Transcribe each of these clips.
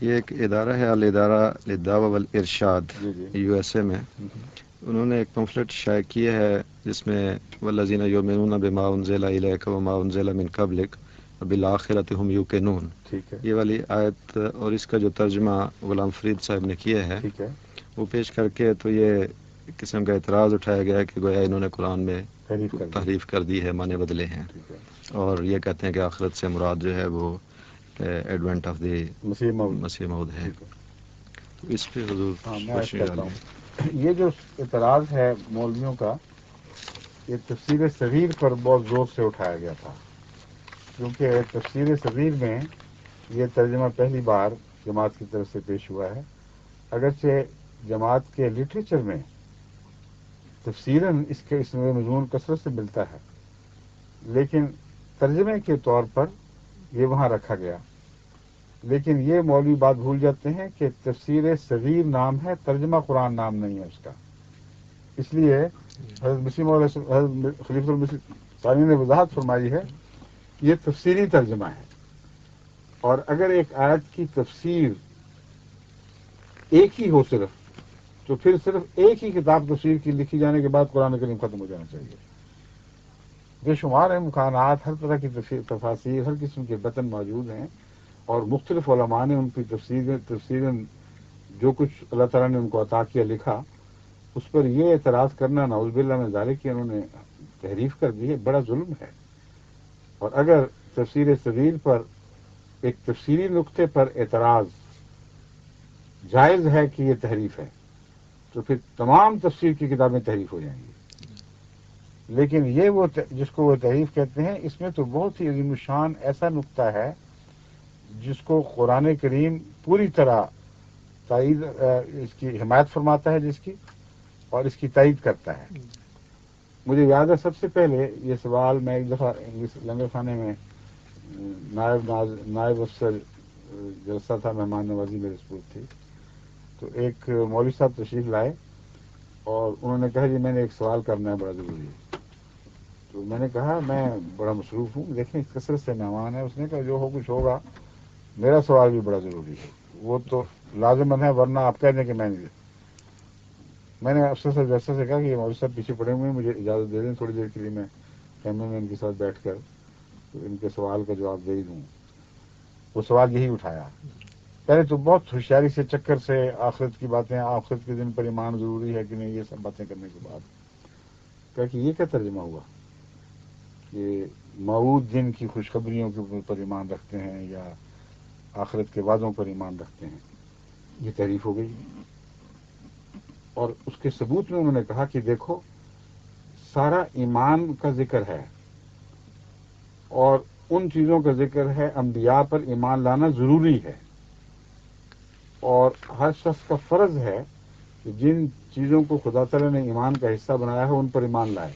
یہ ایک ادارہ ہے الادارہ للدعوہ والارشاد یو ایس اے میں. انہوں نے ایک پمفلٹ شائع کیا ہے جس میں والذین یؤمنون بما انزل الیک وما انزل من قبلک وبالآخرۃ هم یوقنون. یہ والی آیت اور اس کا جو ترجمہ غلام فرید صاحب نے کیا ہے وہ پیش کر کے تو یہ قسم کا اعتراض اٹھایا گیا کہ گویا انہوں نے قرآن میں تحریف کر دی ہے، معنی بدلے ہیں، اور یہ کہتے ہیں کہ آخرت سے مراد جو ہے وہ ایڈونٹ آف دی مسیح موعود ہے. تو اس پہ حضور روشنی ڈالیں. یہ جو اعتراض ہے مولویوں کا، یہ تفسیر صغیر پر بہت زور سے اٹھایا گیا تھا، کیونکہ تفسیر صغیر میں یہ ترجمہ پہلی بار جماعت کی طرف سے پیش ہوا ہے. اگرچہ جماعت کے لٹریچر میں تفسیراً اس میں مضمون کثرت سے ملتا ہے، لیکن ترجمے کے طور پر یہ وہاں رکھا گیا. لیکن یہ مولوی بات بھول جاتے ہیں کہ تفسیر صغیر نام ہے، ترجمہ قرآن نام نہیں ہے اس کا. اس لیے حضرت حضرت خلیفۃ المسیح ثانی نے وضاحت فرمائی ہے یہ تفسیری ترجمہ ہے، اور اگر ایک آیت کی تفسیر ایک ہی ہو صرف، تو پھر صرف ایک ہی کتاب تفسیر کی لکھی جانے کے بعد قرآن کریم ختم ہو جانا چاہیے. بے شمار امکانات، ہر طرح کی تفاسیر، ہر قسم کے متن موجود ہیں، اور مختلف علماء نے ان کی تفسیریں جو کچھ اللہ تعالیٰ نے ان کو عطا کیا لکھا، اس پر یہ اعتراض کرنا نعوذ باللہ من ذالک کہ انہوں نے تحریف کر دی ہے، بڑا ظلم ہے. اور اگر تفسیر صغیر پر ایک تفسیری نقطے پر اعتراض جائز ہے کہ یہ تحریف ہے، تو پھر تمام تفسیر کی کتابیں تحریف ہو جائیں گی. لیکن یہ وہ جس کو وہ تحریف کہتے ہیں، اس میں تو بہت ہی عظیم الشان ایسا نقطہ ہے جس کو قرآن کریم پوری طرح تائید، اس کی حمایت فرماتا ہے، جس کی اور اس کی تائید کرتا ہے. مجھے یاد ہے سب سے پہلے یہ سوال میں ایک دفعہ لنگر خانے میں نائب افسر جلسہ تھا، مہمان نوازی میرے سپرد تھی، تو ایک مولوی صاحب تشریف لائے اور انہوں نے کہا جی میں نے ایک سوال کرنا ہے بڑا ضروری ہے. تو میں نے کہا میں بڑا مصروف ہوں، دیکھیں کثرت سے مہمان ہے. اس نے کہا جو ہو کچھ ہوگا، میرا سوال بھی بڑا ضروری ہے، وہ تو لازمن ہے، ورنہ آپ کہہ دیں کہ میں نے افسر صاحب جیسا سے کہا کہ یہ مولوی صاحب پیچھے پڑے ہوئے ہیں، مجھے اجازت دے دیں تھوڑی دیر کے لیے میں خیمے میں ان کے ساتھ بیٹھ کر ان کے سوال کا جواب دے دوں. وہ سوال یہی اٹھایا. پہلے تو بہت ہوشیاری سے چکر سے آخرت کی باتیں، آخرت کے دن پر ایمان ضروری ہے کہ نہیں، یہ سب باتیں کرنے کے بعد کہا کہ یہ کیا ترجمہ ہوا کہ موعود دن کی خوشخبریوں کے پر ایمان رکھتے ہیں یا آخرت کے وعدوں پر ایمان رکھتے ہیں. یہ تحریف ہو گئی. اور اس کے ثبوت میں انہوں نے کہا کہ دیکھو سارا ایمان کا ذکر ہے اور ان چیزوں کا ذکر ہے، انبیاء پر ایمان لانا ضروری ہے، اور ہر شخص کا فرض ہے کہ جن چیزوں کو خدا تعالیٰ نے ایمان کا حصہ بنایا ہے ان پر ایمان لائے.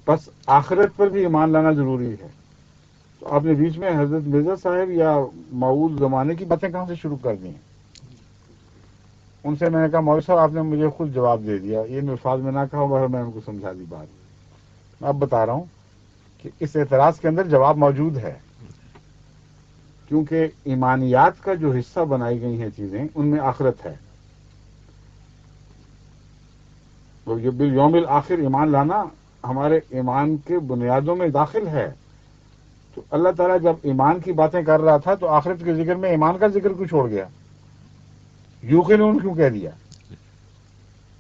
بس آخرت پر بھی ایمان لانا ضروری ہے. تو آپ نے بیچ میں حضرت مرزا صاحب یا موعود زمانے کی باتیں کہاں سے شروع کر دی ہیں؟ ان سے میں نے کہا مولوی صاحب آپ نے مجھے خود جواب دے دیا، یہ الفاظ میں نہ کہا، مگر میں ان کو سمجھا دی بات. میں اب بتا رہا ہوں کہ اس اعتراض کے اندر جواب موجود ہے، کیونکہ ایمانیات کا جو حصہ بنائی گئی ہیں چیزیں ان میں آخرت ہے. یوم الآخر ایمان لانا ہمارے ایمان کے بنیادوں میں داخل ہے. تو اللہ تعالیٰ جب ایمان کی باتیں کر رہا تھا تو آخرت کے ذکر میں ایمان کا ذکر کیوں چھوڑ گیا؟ یوقنون کیوں کہہ دیا؟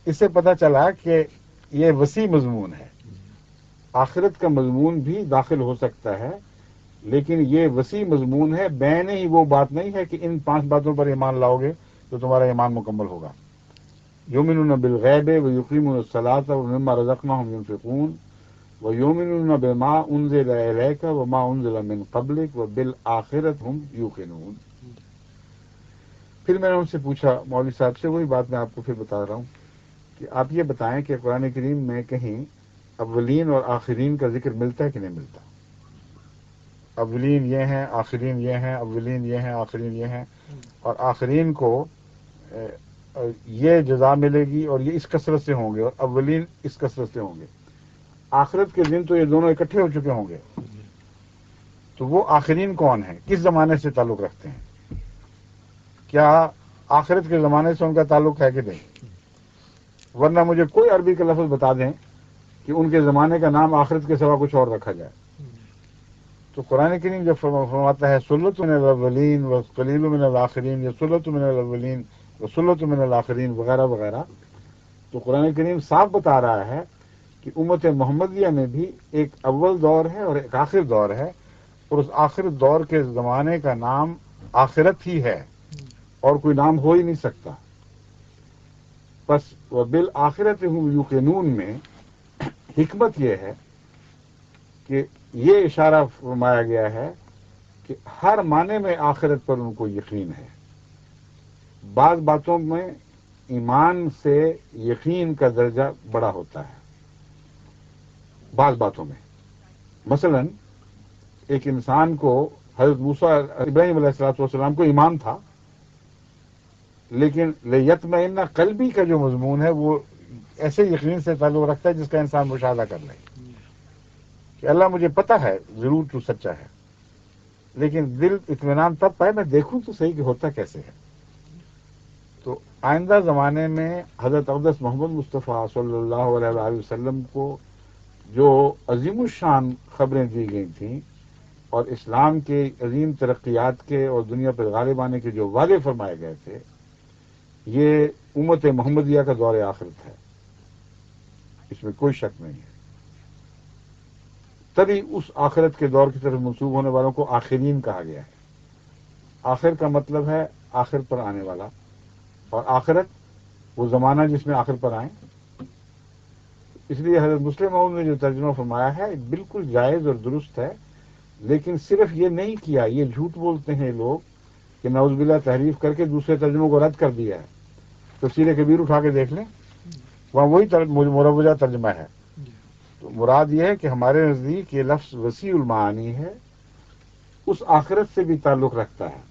اس سے پتہ چلا کہ یہ وسیع مضمون ہے. آخرت کا مضمون بھی داخل ہو سکتا ہے، لیکن یہ وسیع مضمون ہے، بین ہی وہ بات نہیں ہے کہ ان 5 باتوں پر ایمان لاؤ گے تو تمہارا ایمان مکمل ہوگا. یؤمنون بالغیب ویقیمون الصلاۃ ومما رزقناہم ينفقون ویؤمنون بما انزل الیک وما انزل من قبلک وبالآخرۃ هم یوقنون. پھر میں نے ان سے پوچھا مولوی صاحب سے، وہی بات میں آپ کو پھر بتا رہا ہوں کہ آپ یہ بتائیں کہ قرآن کریم میں کہیں اولین اور آخرین کا ذکر ملتا ہے کہ نہیں ملتا؟ اولین یہ ہیں، آخرین یہ ہیں، اولین یہ ہیں، آخرین یہ ہیں، اور آخرین کو یہ جزا ملے گی اور یہ اس کثرت سے ہوں گے، اور اولین اس کثرت سے ہوں گے. آخرت کے دن تو یہ دونوں اکٹھے ہو چکے ہوں گے. تو وہ آخرین کون ہیں، کس زمانے سے تعلق رکھتے ہیں؟ کیا آخرت کے زمانے سے ان کا تعلق ہے کہ نہیں؟ ورنہ مجھے کوئی عربی کا لفظ بتا دیں کہ ان کے زمانے کا نام آخرت کے سوا کچھ اور رکھا جائے. تو قرآن کریم جب فرماتا ہے سلۃ من الاولین و قلیل من الاخرین یا سلۃ من الاولین و سلۃ من الاخرین وغیرہ وغیرہ، تو قرآن کریم صاف بتا رہا ہے کہ امت محمدیہ میں بھی ایک اول دور ہے اور ایک آخر دور ہے، اور اس آخر دور کے زمانے کا نام آخرت ہی ہے اور کوئی نام ہو ہی نہیں سکتا. بس وبالآخرۃ ہم یوقنون میں حکمت یہ ہے کہ یہ اشارہ فرمایا گیا ہے کہ ہر معنی میں آخرت پر ان کو یقین ہے. بعض باتوں میں ایمان سے یقین کا درجہ بڑا ہوتا ہے، بعض باتوں میں. مثلا ایک انسان کو حضرت موسیٰ ابراہیم علیہ السلام کو ایمان تھا، لیکن لیطمئن قلبی کا جو مضمون ہے وہ ایسے یقین سے تعلق رکھتا ہے جس کا انسان مشاہدہ کر لے کہ اللہ مجھے پتا ہے ضرور تو سچا ہے، لیکن دل اطمینان تب پائے میں دیکھوں تو صحیح کہ ہوتا کیسے ہے. تو آئندہ زمانے میں حضرت اقدس محمد مصطفیٰ صلی اللہ علیہ وآلہ وسلم کو جو عظیم الشان خبریں دی گئی تھیں اور اسلام کے عظیم ترقیات کے اور دنیا پر غالب آنے کے جو وعدے فرمائے گئے تھے، یہ امت محمدیہ کا دور آخرت ہے، اس میں کوئی شک نہیں ہے. تبھی اس آخرت کے دور کی طرف منسوب ہونے والوں کو آخرین کہا گیا ہے. آخر کا مطلب ہے آخر پر آنے والا، اور آخرت وہ زمانہ جس میں آخر پر آئیں. اس لیے حضرت مسلم موعود نے جو ترجمہ فرمایا ہے بالکل جائز اور درست ہے، لیکن صرف یہ نہیں کیا، یہ جھوٹ بولتے ہیں لوگ کہ نعوذ باللہ تحریف کر کے دوسرے ترجموں کو رد کر دیا ہے. تفسیر کبیر اٹھا کے دیکھ لیں، وہاں وہی مروجہ ترجمہ ہے. تو مراد یہ ہے کہ ہمارے نزدیک یہ لفظ وسیع المعانی ہے، اس آخرت سے بھی تعلق رکھتا ہے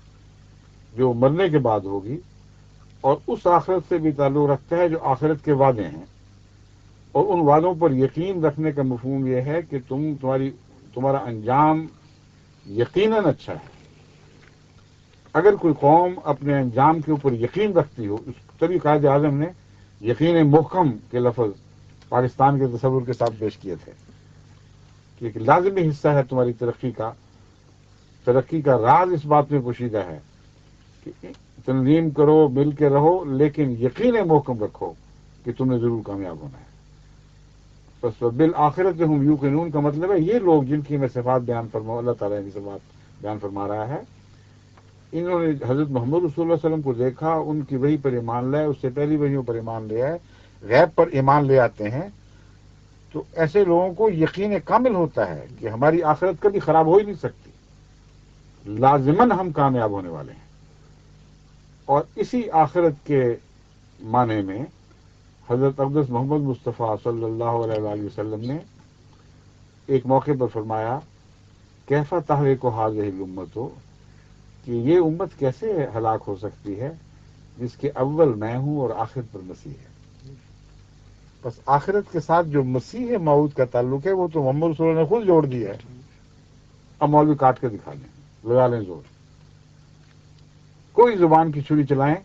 جو مرنے کے بعد ہوگی، اور اس آخرت سے بھی تعلق رکھتا ہے جو آخرت کے وعدے ہیں، اور ان وعدوں پر یقین رکھنے کا مفہوم یہ ہے کہ تمہارا انجام یقیناً اچھا ہے. اگر کوئی قوم اپنے انجام کے اوپر یقین رکھتی ہو، تبھی قائد اعظم نے یقین محکم کے لفظ پاکستان کے تصور کے ساتھ پیش کیے تھے کہ ایک لازمی حصہ ہے تمہاری ترقی کا راز اس بات میں پوشیدہ ہے کہ تنظیم کرو، مل کے رہو، لیکن یقین محکم رکھو کہ تم نے ضرور کامیاب ہونا ہے. بس بالآخرت ہم یوقنون کا مطلب ہے یہ لوگ جن کی میں صفات بیان فرما، اللہ تعالیٰ کی صفات بیان فرما رہا ہے، انہوں نے حضرت محمد رسول اللہ علیہ وسلم کو دیکھا، ان کی وحی پر ایمان لائے، اس سے پہلی وحیوں پر ایمان لے آئے، غیب پر ایمان لے آتے ہیں. تو ایسے لوگوں کو یقین کامل ہوتا ہے کہ ہماری آخرت کبھی خراب ہو ہی نہیں سکتی، لازماً ہم کامیاب ہونے والے ہیں. اور اسی آخرت کے معنی میں حضرت اقدس محمد مصطفیٰ صلی اللہ علیہ وآلہ وسلم نے ایک موقع پر فرمایا کیف تہلک ہذہ الامۃ، کہ یہ امت کیسے ہلاک ہو سکتی ہے جس کے اول میں ہوں اور آخر پر مسیح ہے. بس آخرت کے ساتھ جو مسیح موعود کا تعلق ہے وہ تو محمد رسول اللہ نے خود جوڑ دیا ہے. اب مولوی کاٹ کے دکھا دیں، لگا لیں زور، کوئی زبان کی چھری چلائیں،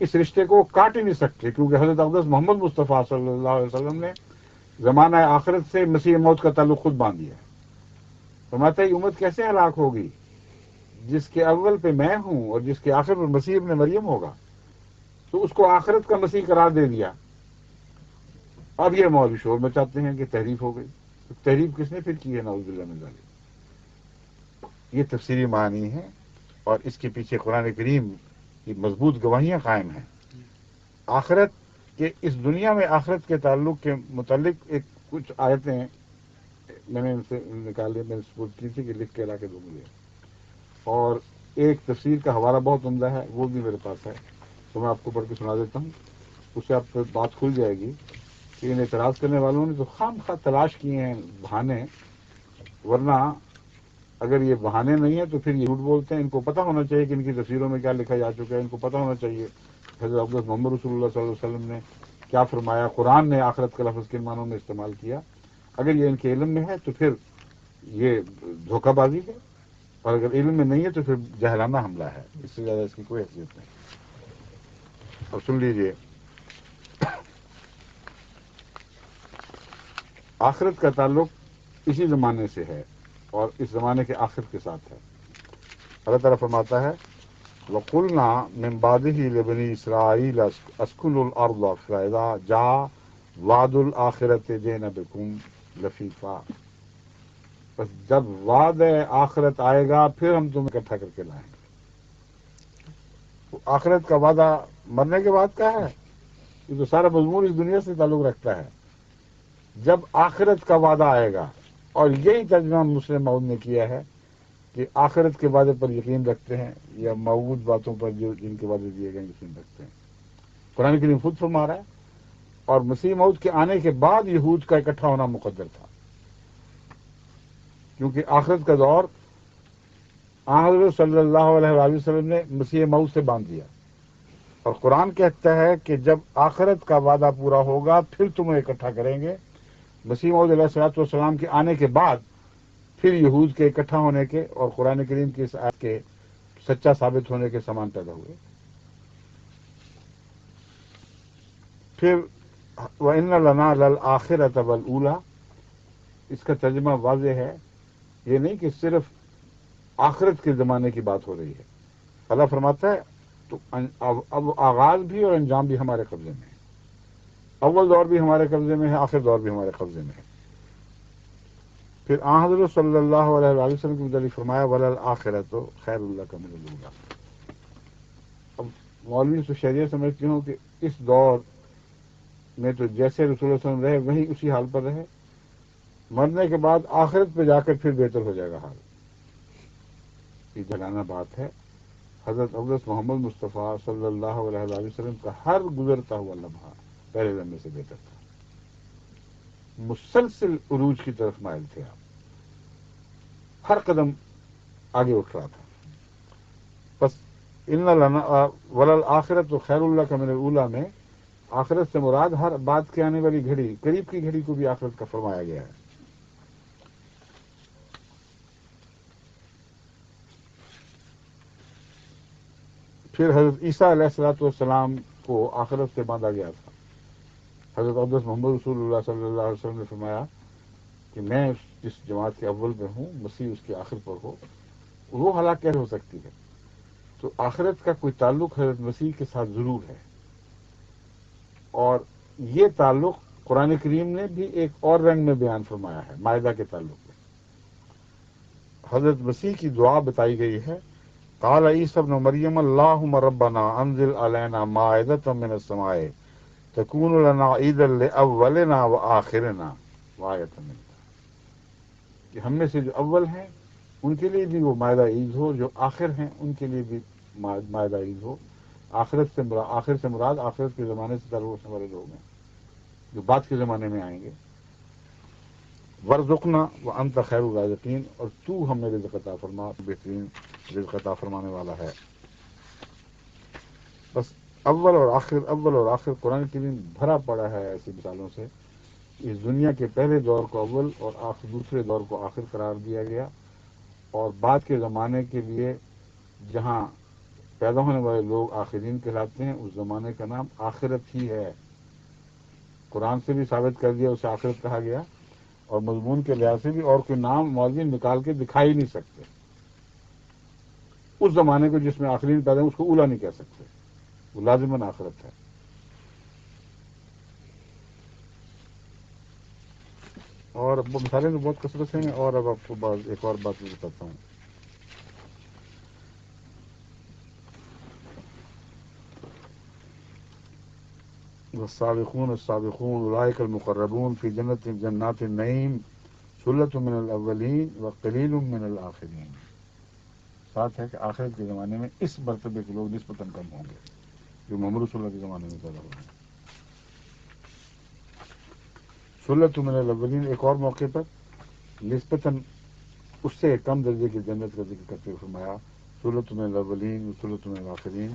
اس رشتے کو کاٹ ہی نہیں سکتے، کیونکہ حضرت اقدس محمد مصطفیٰ صلی اللہ علیہ وسلم نے زمانہ آخرت سے مسیح موت کا تعلق خود باندھ دیا ہے. فرماتا ہے یہ امت کیسے ہلاک ہوگی جس کے اول پہ میں ہوں اور جس کے آخر پر مسیح ابن مریم ہوگا. تو اس کو آخرت کا مسیح قرار دے دیا. اب یہ مولوی شور میں چاہتے ہیں کہ تحریف ہو گئی. تحریف کس نے پھر کی ہے؟ نعوذ باللہ من ذالک. یہ تفسیری معنی ہے اور اس کے پیچھے قرآن کریم کی مضبوط گواہیاں قائم ہیں. آخرت کے اس دنیا میں آخرت کے تعلق کے متعلق ایک کچھ آیتیں میں نے ان سے نکالی، میں نے سپورٹ کی تھی کہ لکھ کے لا کے دوں مجھے، اور ایک تفسیر کا حوالہ بہت عمدہ ہے وہ بھی میرے پاس ہے، تو میں آپ کو پڑھ کے سنا دیتا ہوں، اس سے آپ کو بات کھل جائے گی کہ ان اعتراض کرنے والوں نے تو خام خواہ تلاش کیے ہیں بہانے، ورنہ اگر یہ بہانے نہیں ہیں تو پھر یہ جھوٹ بولتے ہیں. ان کو پتہ ہونا چاہیے کہ ان کی تفسیروں میں کیا لکھا جا چکا ہے، ان کو پتہ ہونا چاہیے حضرت اقدس محمد رسول اللہ صلی اللہ علیہ وسلم نے کیا فرمایا، قرآن نے آخرت کا لفظ کن معنوں میں استعمال کیا. اگر یہ ان کے علم میں ہے تو پھر یہ دھوکہ بازی ہے اور اگر علم میں نہیں ہے تو پھر جہلانہ حملہ ہے، اس سے زیادہ اس کی کوئی حیثیت نہیں۔ اور سن لیجئے، آخرت کا تعلق اسی زمانے سے ہے اور اس زمانے کے آخر کے ساتھ ہے۔ اللہ تعالیٰ فرماتا ہے وَقُلْنَا مِن بَعْدِهِ لِبَنِي إِسْرَائِيلَ اسْكُنُوا الْأَرْضَ فَإِذَا جَاءَ وَعْدُ الْآخِرَةِ جِئْنَا بِكُمْ لَفِيفًا، بس جب وعد آخرت آئے گا پھر ہم تمہیں اکٹھا کر کے لائیں گے۔ آخرت کا وعدہ مرنے کے بعد کا ہے، یہ تو سارا مضمون اس دنیا سے تعلق رکھتا ہے۔ جب آخرت کا وعدہ آئے گا، اور یہی ترجمہ مسلم موعود نے کیا ہے کہ آخرت کے وعدے پر یقین رکھتے ہیں یا موعود باتوں پر جو جن کے وعدے دیے گئے یقین رکھتے ہیں۔ قرآن کریم خود فرما رہا ہے، اور مسیح موعود کے آنے کے بعد یہود کا اکٹھا ہونا مقدر تھا، کیونکہ آخرت کا دور حضرت صلی اللہ علیہ وآلہ وسلم نے مسیح موعود سے باندھ دیا، اور قرآن کہتا ہے کہ جب آخرت کا وعدہ پورا ہوگا پھر تمہیں اکٹھا کریں گے۔ مسیح موعود علیہ الصلوۃ والسلام کے آنے کے بعد پھر یہود کے اکٹھا ہونے کے اور قرآن کریم کی اس آیت کے سچا ثابت ہونے کے سامان پیدا ہوئے۔ پھر وَإِنَّ لَنَا لَلْآخِرَةَ وَالْأُولَىٰ، اس کا ترجمہ واضح ہے، یہ نہیں کہ صرف آخرت کے زمانے کی بات ہو رہی ہے۔ اللہ فرماتا ہے تو اب آغاز بھی اور انجام بھی ہمارے قبضے میں ہے، اول دور بھی ہمارے قبضے میں ہے، آخر دور بھی ہمارے قبضے میں ہے۔ پھر حضرت صلی اللہ علیہ وآلہ وسلم کے متعلق فرمایا وَلَلْآخِرَةُ خَيْرٌ لَكَ مِنَ الْأُولَىٰ۔ اب مولوی تو شریعت سمجھتی ہوں کہ اس دور میں تو جیسے رسول اللہ صلی اللہ علیہ وسلم رہے وہی اسی حال پر رہے، مرنے کے بعد آخرت پہ جا کر پھر بہتر ہو جائے گا حال۔ یہ جلانہ بات ہے۔ حضرت اقدس محمد مصطفیٰ صلی اللہ علیہ وآلہ وسلم کا ہر گزرتا ہوا لمحہ پہلے لمحے سے بہتر تھا، مسلسل عروج کی طرف مائل تھے آپ، ہر قدم آگے اٹھ رہا تھا۔ بس ان لنا وللآخرۃ خیر لک من الاولی میں آخرت سے مراد ہر بات کے آنے والی گھڑی، قریب کی گھڑی کو بھی آخرت کا فرمایا گیا ہے۔ پھر حضرت عیسیٰ علیہ الصلوۃ والسلام کو آخرت سے باندھا گیا تھا۔ حضرت اقدس محمد رسول اللہ صلی اللہ علیہ وسلم نے فرمایا کہ میں جس جماعت کے اول میں ہوں، مسیح اس کے آخر پر ہو، وہ ہلاک کیسے ہو سکتی ہے؟ تو آخرت کا کوئی تعلق حضرت مسیح کے ساتھ ضرور ہے، اور یہ تعلق قرآن کریم نے بھی ایک اور رنگ میں بیان فرمایا ہے۔ مائدہ کے تعلق میں حضرت مسیح کی دعا بتائی گئی ہے، قال عیسی ابن مریم اللہم ربنا انزل علینا مائدۃ من السماء تکون لنا عیدا لاولنا وآخرنا وآیۃ منک، کہ ہم میں سے جو اول ہیں ان کے لیے بھی وہ مائدہ عید ہو، جو آخر ہیں ان کے لیے بھی مائدہ عید ہو۔ آخر سے مراد آخرت کے زمانے سے تعلق رکھنے والے لوگ ہیں جو بعد کے زمانے میں آئیں گے۔ ورزقنا وانت خیر الرازقین، اور تو ہمیں رزق عطا فرما، بہترین رزق عطا فرمانے والا ہے۔ بس اول اور آخر قرآن کریم بھرا پڑا ہے ایسی مثالوں سے۔ اس دنیا کے پہلے دور کو اول اور دوسرے دور کو آخر قرار دیا گیا، اور بعد کے زمانے کے لیے جہاں پیدا ہونے والے لوگ آخرین کہلاتے ہیں، اس زمانے کا نام آخرت ہی ہے۔ قرآن سے بھی ثابت کر دیا اسے آخرت کہا گیا، اور مضمون کے لحاظ سے بھی اور کوئی نام مولوی نکال کے دکھا ہی نہیں سکتے۔ اس زمانے کو جس میں آخرین پیدا ہے اس کو اولا نہیں کہہ سکتے، وہ لازماً آخرت ہے۔ اور اب مثالیں تو بہت کثرت ہیں، اور اب آپ کو ایک اور بات میں بتاتا ہوں۔ والسابقون السابقون اولئک المقربون فی جنات النعیم ثلۃ من الاولین وقلیل من الآخرین۔ ساتھ ہے کہ آخرت کے زمانے میں اس مرتبے کے لوگ نسبتاً کم ہوں گے جو محمد رسول اللہ کے زمانے میں پیدا ہوئے ہیں۔ ثلۃ من الاولین ایک اور موقع پر نسبتاً اس سے کم درجے کی جنت کا ذکر کرتے ہوئے فرمایا ثلۃ من الاولین وثلۃ من الآخرین۔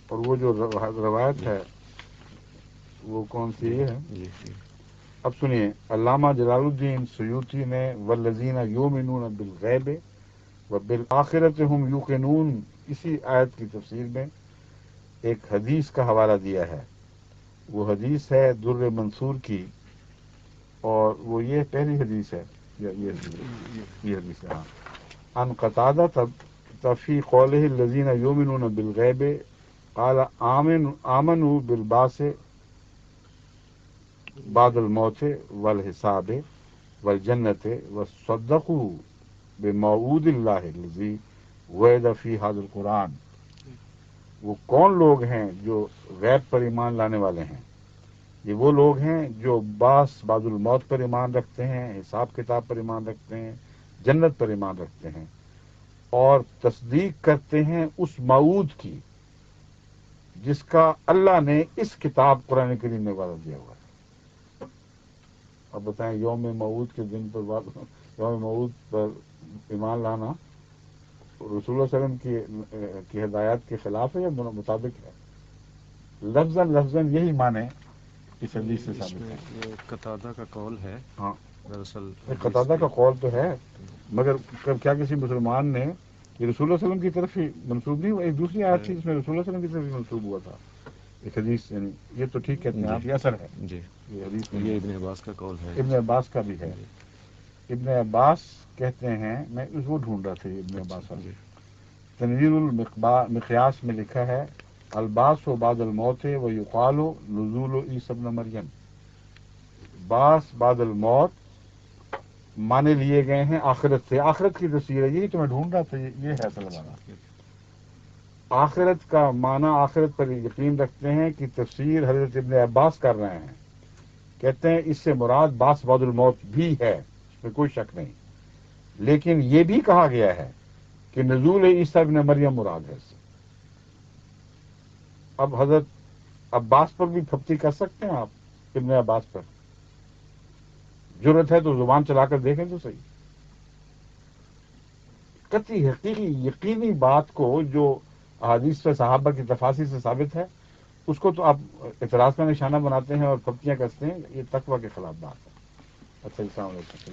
اور وہ جو روایت ہے وہ کون سی ہے؟ اب سنیے، علامہ جلال الدین سیوطی نے والذین یؤمنون بالغیب وبالآخرۃ هم یوقنون، اسی آیت کی تفسیر میں ایک حدیث کا حوالہ دیا ہے. وہ حدیث ہے در منصور کی، اور وہ یہ پہلی حدیث ہے، یہ حدیث ہے. ہاں، عن قتادہ فی قولہ الذین یؤمنون بالغیب قال آمنوا بالبعث بعد الموت والحساب والجنت وصدقوا بموعود اللہ الذی وعد فی ھذا القرآن. وہ کون لوگ ہیں جو غیب پر ایمان لانے والے ہیں؟ یہ وہ لوگ ہیں جو بعث بعد الموت پر ایمان رکھتے ہیں، حساب کتاب پر ایمان رکھتے ہیں، جنت پر ایمان رکھتے ہیں، اور تصدیق کرتے ہیں اس موعود کی جس کا اللہ نے اس کتاب قرآن کریم میں وعدہ دیا ہوا ہے. اب بتائیں، یوم موعود کے دن پر یوم موعود پر ایمان لانا رسول اللہ صلی اللہ علیہ وسلم کی ہدایات کے خلاف ہے یا مطابق ہے؟ لفظاً یہی معنی اس حدیث سے ثابت ہے. یہ قتادہ کا قول ہے. ہاں، دراصل قتادہ کا قول تو ہے، مگر کیا کسی مسلمان نے یہ رسول اللہ صلی اللہ علیہ وسلم کی طرف ہی منسوب نہیں ہوا؟ ایک دوسری آیت تھی جس میں رسول اللہ صلی اللہ علیہ وسلم کی طرف ہی منسوب ہوا تھا ایک حدیث. یعنی یہ تو ٹھیک کہتے ہیں آپ، یہ اثر ہے جی، یہ حدیث میں. یہ ابن عباس کا قول ہے. ابن عباس کا بھی ہے. ابن عباس کہتے ہیں، میں اس کو ڈھونڈ رہا تھا ابن عباس کا. تنویر المقیاس میں لکھا ہے الباس و بعد الموت و یقال نزول عیسی ابن مریم. باس بعد الموت مانے لیے گئے ہیں آخرت سے. آخرت کی تصویر ہے، یہی تو میں ڈھونڈ رہا تھا. یہ ہے اصل معنی. آخرت کا معنی، آخرت پر یقین رکھتے ہیں کہ تفسیر حضرت ابن عباس کر رہے ہیں. کہتے ہیں اس سے مراد باس بعد الموت بھی ہے، اس میں کوئی شک نہیں، لیکن یہ بھی کہا گیا ہے کہ نزول عیسی ابن مریم مراد ہے. اب حضرت عباس پر بھی پھپتی کر سکتے ہیں آپ؟ ابن عباس پر جرت ہے تو زبان چلا کر دیکھیں تو صحیح. قطعی حقیقی یقینی بات کو جو احادیث پہ صحابہ کی تفاسیر سے ثابت ہے، اس کو تو آپ اعتراض کا نشانہ بناتے ہیں اور پھپتیاں کستے ہیں. یہ تقویٰ کے خلاف بات ہے. اچھا، السلام علیکم.